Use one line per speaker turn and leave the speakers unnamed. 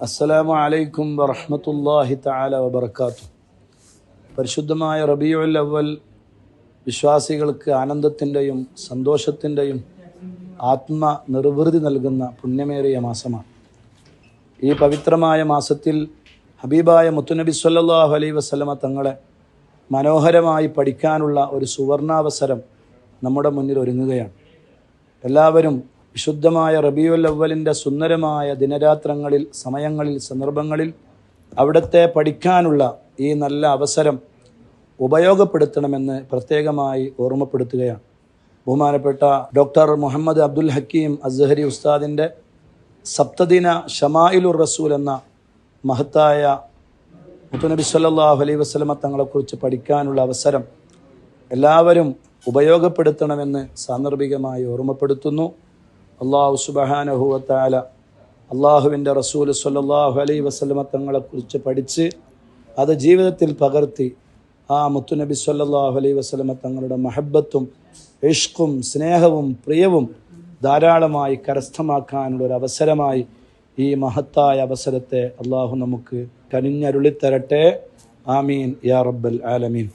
അസ്സലാമു അലൈക്കും വറഹ്മത്തുള്ളാഹി തആല വബറകാതുഹു. പരിശുദ്ധമായ റബീഉൽ അവ്വൽ വിശ്വാസികൾക്ക് ആനന്ദത്തിൻ്റെയും സന്തോഷത്തിൻ്റെയും നിർവൃതി നൽകുന്ന പുണ്യമേറിയ മാസമാണ്. ഈ പവിത്രമായ മാസത്തിൽ ഹബീബായ മുത്തുനബി സ്വല്ലല്ലാഹു അലൈഹി വസല്ലമ തങ്ങളെ മനോഹരമായി പഠിക്കാനുള്ള ഒരു സുവർണാവസരം നമ്മുടെ മുന്നിൽ ഒരുങ്ങുകയാണ്. എല്ലാവരും വിശുദ്ധമായ റബീഉൽ അവ്വലിൻ്റെ സുന്ദരമായ ദിനരാത്രങ്ങളിൽ, സമയങ്ങളിൽ, സന്ദർഭങ്ങളിൽ അവിടുത്തെ പഠിക്കാനുള്ള ഈ നല്ല അവസരം ഉപയോഗപ്പെടുത്തണമെന്ന് പ്രത്യേകമായി ഓർമ്മപ്പെടുത്തുകയാണ്. ബഹുമാനപ്പെട്ട ഡോക്ടർ മുഹമ്മദ് അബ്ദുൽ ഹക്കീം അസ്ഹരി ഉസ്താദിൻ്റെ സപ്തദിന ഷമായിലുർ റസൂൽ എന്ന മഹത്തായ മുത്തുനബി സ്വല്ലല്ലാഹു അലൈഹി വസല്ലമ തങ്ങളെക്കുറിച്ച് പഠിക്കാനുള്ള അവസരം എല്ലാവരും ഉപയോഗപ്പെടുത്തണമെന്ന് സാന്ദർഭികമായി ഓർമ്മപ്പെടുത്തുന്നു. അല്ലാഹു സുബ്ഹാനഹു വ തആല അള്ളാഹുവിൻ്റെ റസൂൽ സ്വല്ലല്ലാഹു അലൈഹി വസല്ലമ തങ്ങളെക്കുറിച്ച് പഠിച്ച് അത് ജീവിതത്തിൽ പകർത്തി ആ മുത്തുനബി സ്വല്ലല്ലാഹു അലൈഹി വസല്ലമ തങ്ങളുടെ മഹബ്ബത്തും ഇഷ്കും സ്നേഹവും പ്രിയവും ധാരാളമായി കരസ്ഥമാക്കാനുള്ള ഒരു അവസരമായി ഈ മഹത്തായ അവസരത്തെ അള്ളാഹു നമുക്ക് കനിഞ്ഞരുളിത്തരട്ടെ. ആമീൻ യാ റബ്ബൽ ആലമീൻ.